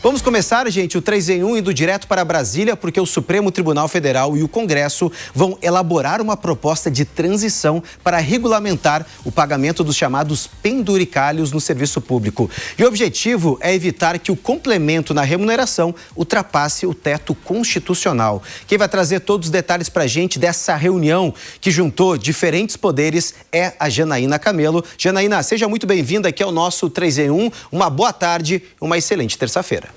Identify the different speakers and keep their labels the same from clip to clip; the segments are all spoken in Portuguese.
Speaker 1: Vamos começar, gente, o 3 em 1 indo direto para Brasília, porque o Supremo Tribunal Federal e o Congresso vão elaborar uma proposta de transição para regulamentar o pagamento dos chamados penduricalhos no serviço público. E o objetivo é evitar que o complemento na remuneração ultrapasse o teto constitucional. Quem vai trazer todos os detalhes para a gente dessa reunião que juntou diferentes poderes é a Janaína Camelo. Janaína, seja muito bem-vinda aqui ao nosso 3 em 1. Uma boa tarde, uma excelente terça-feira.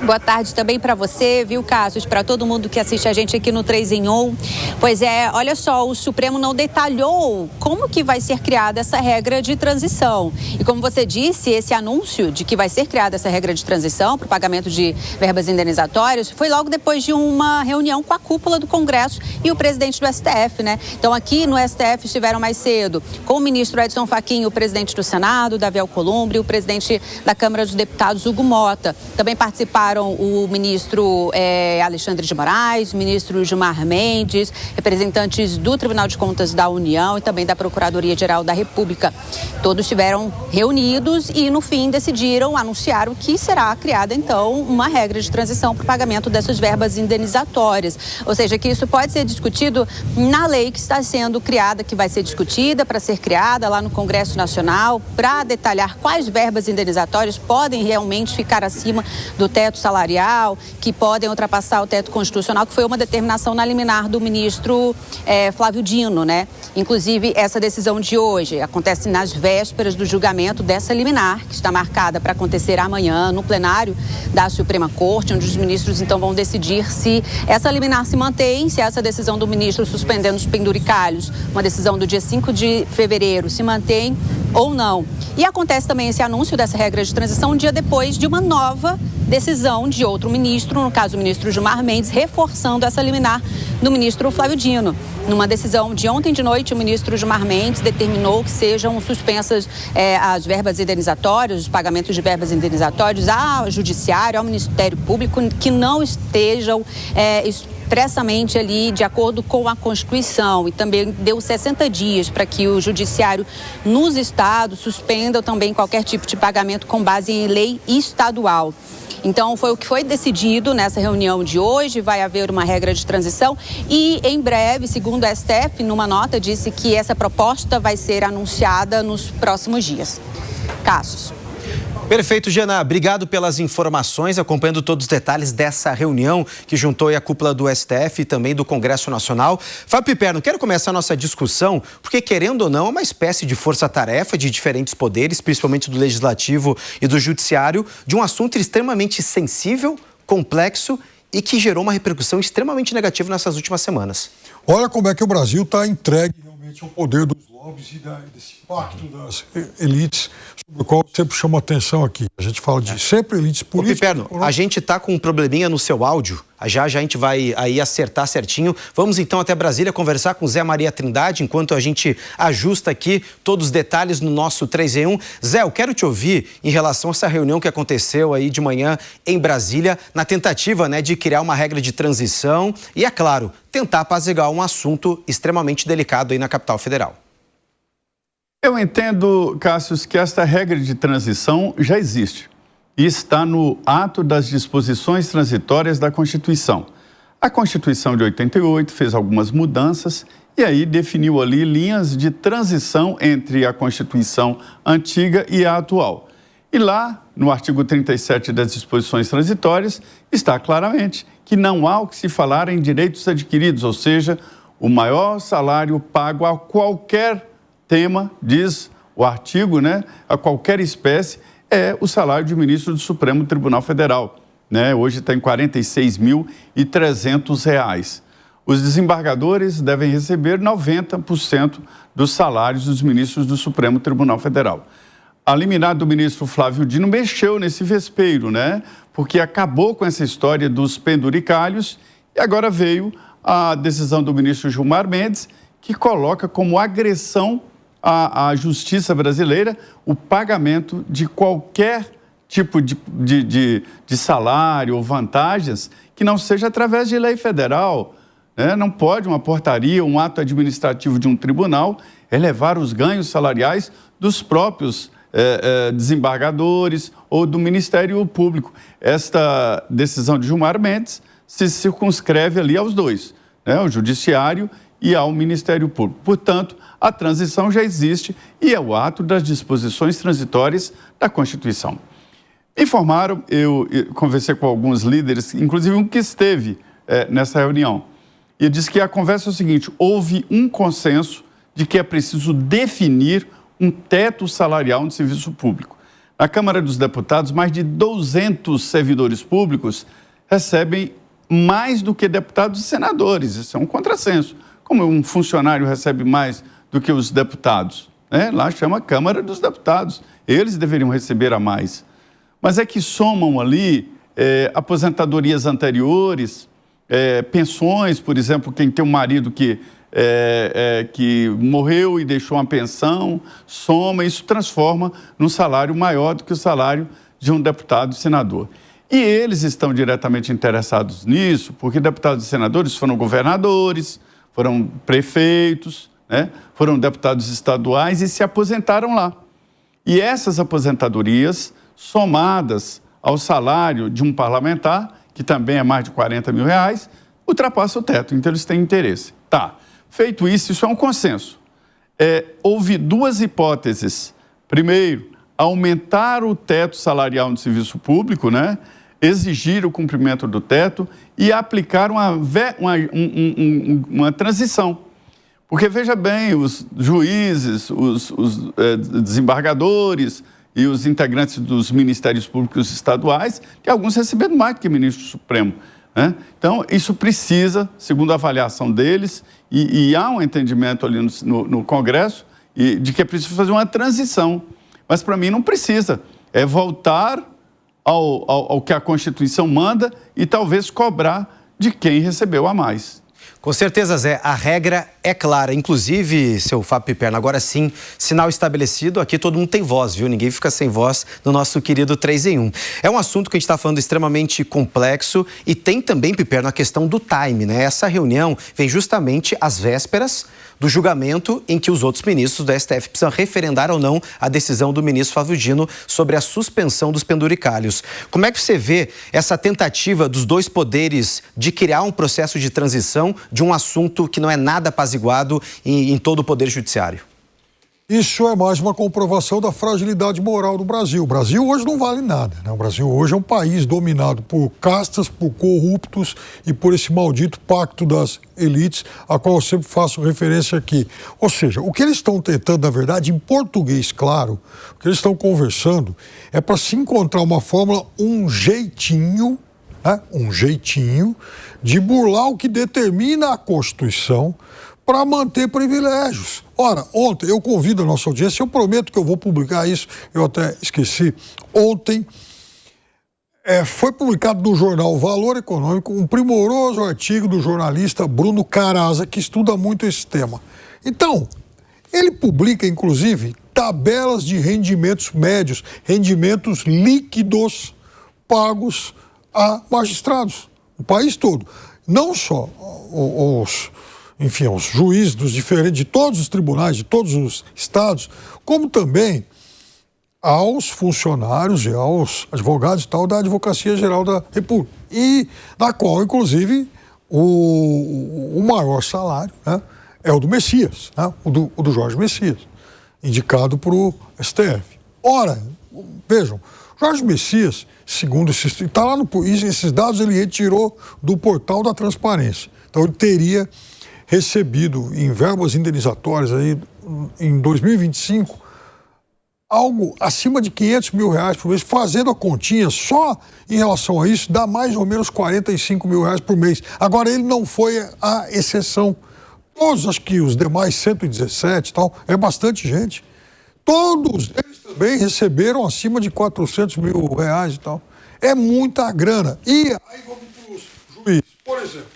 Speaker 2: Boa tarde também para você, viu, Cassius? Para todo mundo que assiste a gente aqui no 3 em 1. Pois é, olha só, o Supremo não detalhou como que vai ser criada essa regra de transição. E como você disse, esse anúncio de que vai ser criada essa regra de transição para o pagamento de verbas indenizatórias foi logo depois de uma reunião com a cúpula do Congresso e o presidente do STF, né? Então aqui no STF estiveram mais cedo com o ministro Edson Fachin, o presidente do Senado, Davi Alcolumbre, e o presidente da Câmara dos Deputados, Hugo Mota. Também participaram o ministro Alexandre de Moraes, o ministro Gilmar Mendes, representantes do Tribunal de Contas da União e também da Procuradoria-Geral da República. Todos estiveram reunidos e, no fim, anunciaram que será criada, então, uma regra de transição para o pagamento dessas verbas indenizatórias. Ou seja, que isso pode ser discutido na lei que está sendo criada, que vai ser discutida para ser criada lá no Congresso Nacional, para detalhar quais verbas indenizatórias podem realmente ficar acima do teto salarial, que podem ultrapassar o teto constitucional, que foi uma determinação na liminar do ministro Flávio Dino, né? Inclusive, essa decisão de hoje acontece nas vésperas do julgamento dessa liminar, que está marcada para acontecer amanhã no plenário da Suprema Corte, onde os ministros, então, vão decidir se essa liminar se mantém, se essa decisão do ministro suspendendo os penduricalhos, uma decisão do dia 5 de fevereiro, se mantém ou não. E acontece também esse anúncio dessa regra de transição um dia depois de uma nova decisão de outro ministro, no caso o ministro Gilmar Mendes, reforçando essa liminar do ministro Flávio Dino. Numa decisão de ontem de noite, o ministro Gilmar Mendes determinou que sejam suspensas as verbas indenizatórias, os pagamentos de verbas indenizatórias ao Judiciário, ao Ministério Público, que não estejam expressamente ali de acordo com a Constituição, e também deu 60 dias para que o Judiciário nos estados suspenda também qualquer tipo de pagamento com base em lei estadual. Então, foi o que foi decidido nessa reunião de hoje, vai haver uma regra de transição e, em breve, segundo a STF, numa nota, disse que essa proposta vai ser anunciada nos próximos dias. Cassius.
Speaker 1: Perfeito, Jana. Obrigado pelas informações, acompanhando todos os detalhes dessa reunião que juntou a cúpula do STF e também do Congresso Nacional. Fábio Piperno, quero começar a nossa discussão, porque, querendo ou não, é uma espécie de força-tarefa de diferentes poderes, principalmente do Legislativo e do Judiciário, de um assunto extremamente sensível, complexo e que gerou uma repercussão extremamente negativa nessas últimas semanas.
Speaker 3: Olha como é que o Brasil está entregue realmente ao poder dos lobbies e desse pacto das elites, sobre o qual sempre chama atenção aqui. A gente fala de sempre elites políticas.
Speaker 1: Ô, Piperno, a gente está com um probleminha no seu áudio. Já a gente vai aí acertar certinho. Vamos então até Brasília conversar com Zé Maria Trindade, enquanto a gente ajusta aqui todos os detalhes no nosso 3 em 1. Zé, eu quero te ouvir em relação a essa reunião que aconteceu aí de manhã em Brasília, na tentativa, né, de criar uma regra de transição e, é claro, tentar apaziguar um assunto extremamente delicado aí na capital federal.
Speaker 4: Eu entendo, Cassius, que esta regra de transição já existe e está no ato das disposições transitórias da Constituição. A Constituição de 88 fez algumas mudanças e aí definiu ali linhas de transição entre a Constituição antiga e a atual. E lá, no artigo 37 das disposições transitórias, está claramente que não há o que se falar em direitos adquiridos, ou seja, o maior salário pago a qualquer tema, diz o artigo, né, a qualquer espécie, é o salário de ministro do Supremo Tribunal Federal, né? Hoje está em R$ 46.300. Os desembargadores devem receber 90% dos salários dos ministros do Supremo Tribunal Federal. A liminar do ministro Flávio Dino mexeu nesse vespeiro, né? Porque acabou com essa história dos penduricalhos e agora veio a decisão do ministro Gilmar Mendes, que coloca como agressão à justiça brasileira o pagamento de qualquer tipo de salário ou vantagens que não seja através de lei federal. Né? Não pode uma portaria, um ato administrativo de um tribunal elevar os ganhos salariais dos próprios desembargadores ou do Ministério Público. Esta decisão de Gilmar Mendes se circunscreve ali aos dois, né, ao Judiciário e ao Ministério Público. Portanto, a transição já existe e é o ato das disposições transitórias da Constituição. Informaram, eu conversei com alguns líderes, inclusive um que esteve nessa reunião, e disse que a conversa é o seguinte: houve um consenso de que é preciso definir um teto salarial no serviço público. Na Câmara dos Deputados, mais de 200 servidores públicos recebem mais do que deputados e senadores. Isso é um contrassenso. Como um funcionário recebe mais do que os deputados? Lá chama Câmara dos Deputados. Eles deveriam receber a mais. Mas é que somam ali aposentadorias anteriores, pensões, por exemplo, quem tem um marido que morreu e deixou uma pensão, soma, isso transforma num salário maior do que o salário de um deputado e senador. E eles estão diretamente interessados nisso, porque deputados e senadores foram governadores, foram prefeitos, né? Foram deputados estaduais e se aposentaram lá. E essas aposentadorias, somadas ao salário de um parlamentar, que também é mais de R$40 mil, ultrapassa o teto, então eles têm interesse. Tá, feito isso, isso é um consenso. Houve duas hipóteses. Primeiro, aumentar o teto salarial no serviço público, né? Exigir o cumprimento do teto e aplicar uma transição. Porque, veja bem, os juízes, os desembargadores e os integrantes dos ministérios públicos estaduais, que alguns recebendo mais do que ministro supremo, né? Então, isso precisa, segundo a avaliação deles, e há um entendimento ali no Congresso, de que é preciso fazer uma transição. Mas, para mim, não precisa. É voltar ao que a Constituição manda e talvez cobrar de quem recebeu a mais.
Speaker 1: Com certeza, Zé, a regra é clara. Inclusive, seu Fábio Piperno, agora sim, sinal estabelecido, aqui todo mundo tem voz, viu? Ninguém fica sem voz no nosso querido 3 em 1. É um assunto que a gente está falando extremamente complexo e tem também, Piperno, a questão do time, né? Essa reunião vem justamente às vésperas do julgamento em que os outros ministros do STF precisam referendar ou não a decisão do ministro Flávio Dino sobre a suspensão dos penduricalhos. Como é que você vê essa tentativa dos dois poderes de criar um processo de transição de um assunto que não é nada apaziguado em todo o Poder Judiciário?
Speaker 3: Isso é mais uma comprovação da fragilidade moral do Brasil. O Brasil hoje não vale nada, né? O Brasil hoje é um país dominado por castas, por corruptos e por esse maldito pacto das elites, a qual eu sempre faço referência aqui. Ou seja, o que eles estão tentando, na verdade, em português claro, o que eles estão conversando é para se encontrar uma fórmula, um jeitinho, né? Um jeitinho de burlar o que determina a Constituição para manter privilégios. Ora, ontem, eu convido a nossa audiência, eu prometo que eu vou publicar isso, eu até esqueci. Ontem foi publicado no jornal Valor Econômico um primoroso artigo do jornalista Bruno Caraza, que estuda muito esse tema. Então, ele publica, inclusive, tabelas de rendimentos médios, rendimentos líquidos pagos a magistrados, o país todo. Não só os juízes de todos os tribunais, de todos os estados, como também aos funcionários e aos advogados e tal da Advocacia Geral da República. E na qual, inclusive, o maior salário, né, é o do Messias, né, o do Jorge Messias, indicado para o STF. Ora, vejam, Jorge Messias, segundo está lá esses dados ele retirou do portal da transparência. Então ele teria recebido em verbas indenizatórias aí, em 2025, algo acima de R$500 mil por mês, fazendo a continha só em relação a isso, dá mais ou menos R$45 mil por mês. Agora, ele não foi a exceção. Todos, acho que os demais 117 e tal, é bastante gente. Todos eles também receberam acima de R$400 mil e tal. É muita grana. E aí vamos para os juízes. Por exemplo,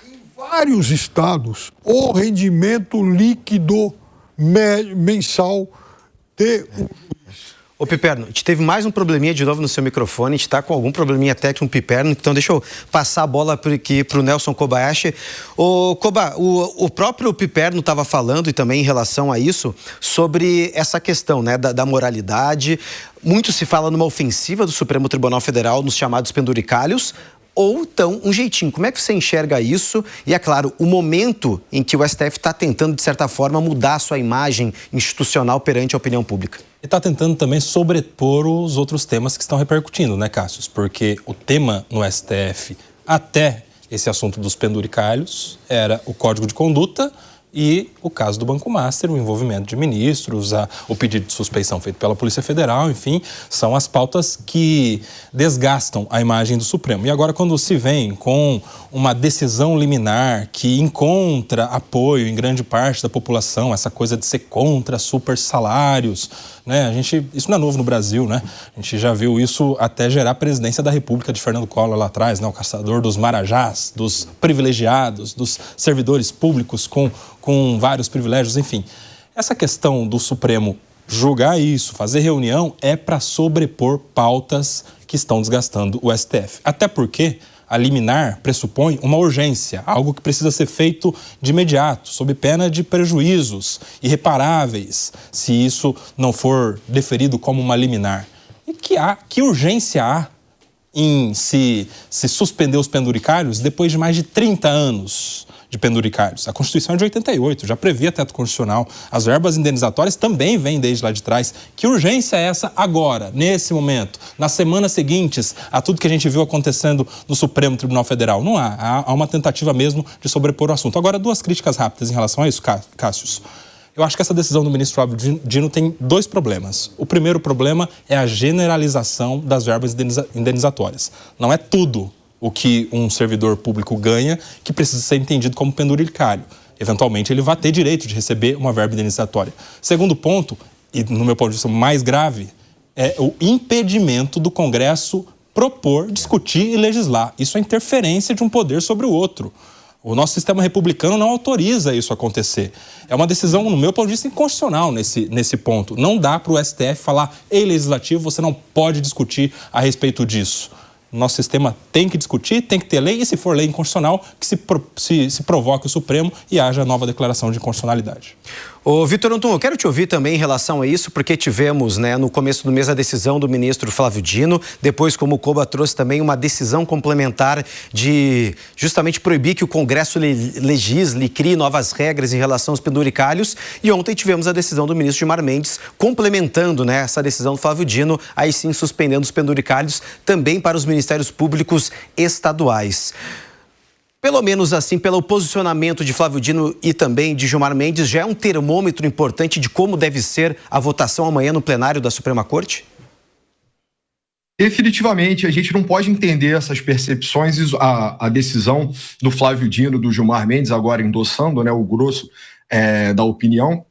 Speaker 3: em vários estados, o rendimento líquido mensal de um juiz
Speaker 1: Ô Piperno, a gente teve mais um probleminha de novo no seu microfone, a gente está com algum probleminha técnico no Piperno, então deixa eu passar a bola aqui para o Nelson Kobayashi. Ô Koba, o próprio Piperno estava falando, e também em relação a isso, sobre essa questão, né, da moralidade. Muito se fala numa ofensiva do Supremo Tribunal Federal nos chamados penduricalhos, ou então um jeitinho. Como é que você enxerga isso? E é claro, o momento em que o STF está tentando, de certa forma, mudar a sua imagem institucional perante a opinião pública.
Speaker 5: E está tentando também sobrepor os outros temas que estão repercutindo, né, Cássio? Porque o tema no STF, até esse assunto dos penduricalhos, era o Código de Conduta e o caso do Banco Master, o envolvimento de ministros, o pedido de suspeição feito pela Polícia Federal, enfim, são as pautas que desgastam a imagem do Supremo. E agora, quando se vem com uma decisão liminar que encontra apoio em grande parte da população, essa coisa de ser contra super salários, né? Isso não é novo no Brasil, né? A gente já viu isso até gerar a presidência da República de Fernando Collor lá atrás, né? O caçador dos marajás, dos privilegiados, dos servidores públicos com vários privilégios, enfim. Essa questão do Supremo julgar isso, fazer reunião, é para sobrepor pautas que estão desgastando o STF. Até porque a liminar pressupõe uma urgência, algo que precisa ser feito de imediato, sob pena de prejuízos irreparáveis, se isso não for deferido como uma liminar. E que urgência há em se suspender os penduricalhos depois de mais de 30 anos de penduricalhos? A Constituição é de 88, já previa teto constitucional. As verbas indenizatórias também vêm desde lá de trás. Que urgência é essa agora, nesse momento, nas semanas seguintes a tudo que a gente viu acontecendo no Supremo Tribunal Federal? Não há. Há uma tentativa mesmo de sobrepor o assunto. Agora, duas críticas rápidas em relação a isso, Cássio. Eu acho que essa decisão do ministro Flávio Dino tem dois problemas. O primeiro problema é a generalização das verbas indenizatórias. Não é tudo o que um servidor público ganha que precisa ser entendido como penduricalho. Eventualmente, ele vai ter direito de receber uma verba indenizatória. Segundo ponto, e no meu ponto de vista mais grave, é o impedimento do Congresso propor, discutir e legislar. Isso é interferência de um poder sobre o outro. O nosso sistema republicano não autoriza isso acontecer. É uma decisão, no meu ponto de vista, inconstitucional nesse ponto. Não dá para o STF falar, ei, legislativo, você não pode discutir a respeito disso. Nosso sistema tem que discutir, tem que ter lei, e se for lei inconstitucional, que se provoque o Supremo e haja nova declaração de inconstitucionalidade.
Speaker 1: Ô, Vitor Anton, eu quero te ouvir também em relação a isso, porque tivemos, né, no começo do mês a decisão do ministro Flávio Dino, depois, como o Koba trouxe também, uma decisão complementar de justamente proibir que o Congresso legisle, crie novas regras em relação aos penduricalhos, e ontem tivemos a decisão do ministro Gilmar Mendes complementando, né, essa decisão do Flávio Dino, aí sim suspendendo os penduricalhos também para os ministérios públicos estaduais. Pelo menos assim, pelo posicionamento de Flávio Dino e também de Gilmar Mendes, já é um termômetro importante de como deve ser a votação amanhã no plenário da Suprema Corte?
Speaker 6: Definitivamente, a gente não pode entender essas percepções, a decisão do Flávio Dino, do Gilmar Mendes, agora endossando, né, o grosso da opinião,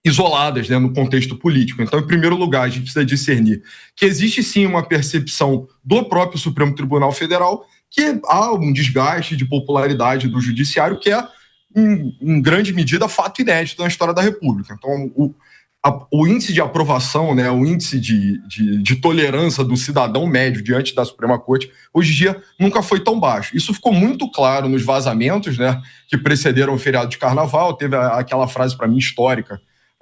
Speaker 6: isoladas, né, no contexto político. Então, em primeiro lugar, a gente precisa discernir que existe sim uma percepção do próprio Supremo Tribunal Federal que há um desgaste de popularidade do judiciário que é, em grande medida, fato inédito na história da República. Então, o índice de aprovação, né, o índice de tolerância do cidadão médio diante da Suprema Corte, hoje em dia, nunca foi tão baixo. Isso ficou muito claro nos vazamentos, né, que precederam o feriado de Carnaval. Teve aquela frase, para mim, histórica,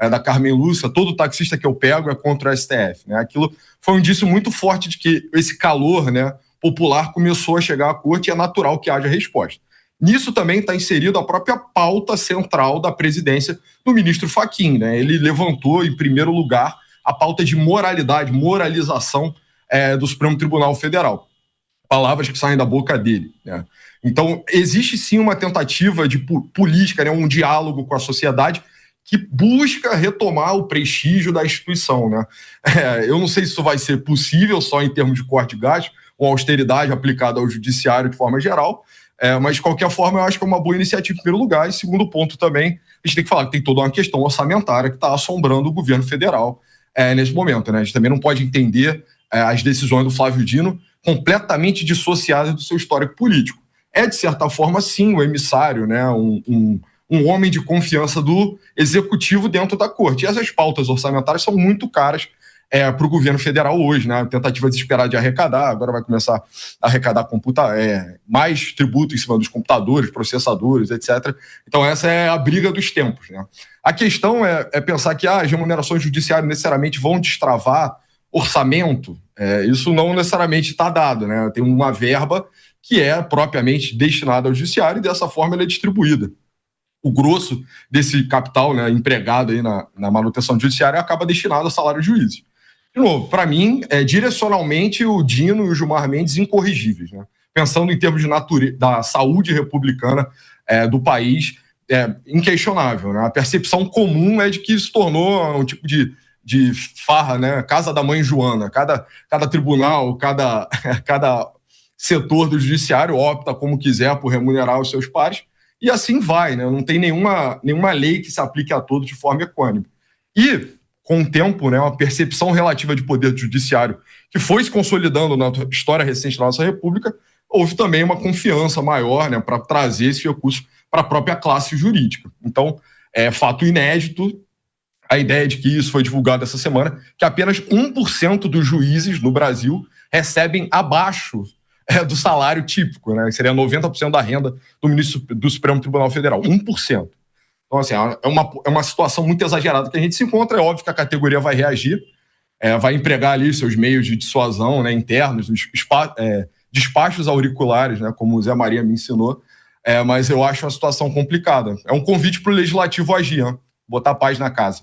Speaker 6: da Carmen Lúcia: todo taxista que eu pego é contra o STF. Né? Aquilo foi um indício muito forte de que esse calor, né, popular começou a chegar à corte e é natural que haja resposta. Nisso também está inserido a própria pauta central da presidência do ministro Fachin. Né? Ele levantou, em primeiro lugar, a pauta de moralidade, moralização do Supremo Tribunal Federal. Palavras que saem da boca dele. Né? Então, existe sim uma tentativa de política, né, um diálogo com a sociedade que busca retomar o prestígio da instituição. Né? Eu não sei se isso vai ser possível só em termos de corte de gastos, ou austeridade aplicada ao judiciário de forma geral, mas de qualquer forma eu acho que é uma boa iniciativa em primeiro lugar. E segundo ponto também, a gente tem que falar que tem toda uma questão orçamentária que está assombrando o governo federal nesse momento. Né? A gente também não pode entender as decisões do Flávio Dino completamente dissociadas do seu histórico político. É, de certa forma, sim, o emissário, né? um homem de confiança do executivo dentro da corte. E essas pautas orçamentárias são muito caras para o governo federal hoje, né? A tentativa desesperada de arrecadar, agora vai começar a arrecadar mais tributo em cima dos computadores, processadores, etc. Então essa é a briga dos tempos, né? A questão é pensar que as remunerações judiciárias necessariamente vão destravar orçamento. Isso não necessariamente está dado, né? Tem uma verba que é propriamente destinada ao judiciário e dessa forma ela é distribuída. O grosso desse capital, né, empregado aí na manutenção judiciária acaba destinado ao salário de juízes. De novo, para mim, direcionalmente o Dino e o Gilmar Mendes incorrigíveis, né? Pensando em termos da saúde republicana do país, inquestionável, né? A percepção comum é de que se tornou um tipo de farra, né? Casa da mãe Joana. Cada tribunal, cada setor do judiciário opta como quiser por remunerar os seus pares, e assim vai, né? Não tem nenhuma lei que se aplique a todos de forma equânime. E, com o tempo, né, uma percepção relativa de poder judiciário que foi se consolidando na história recente da nossa República, houve também uma confiança maior, né, para trazer esse recurso para a própria classe jurídica. Então, é fato inédito a ideia de que isso foi divulgado essa semana, que apenas 1% dos juízes no Brasil recebem abaixo do salário típico, né? Seria 90% da renda do ministro do Supremo Tribunal Federal, 1%. Então, assim, é uma situação muito exagerada que a gente se encontra. É óbvio que a categoria vai reagir, vai empregar ali seus meios de dissuasão, né, internos, despachos auriculares, né, como o Zé Maria me ensinou, mas eu acho uma situação complicada. É um convite para o Legislativo agir, né? Botar paz na casa.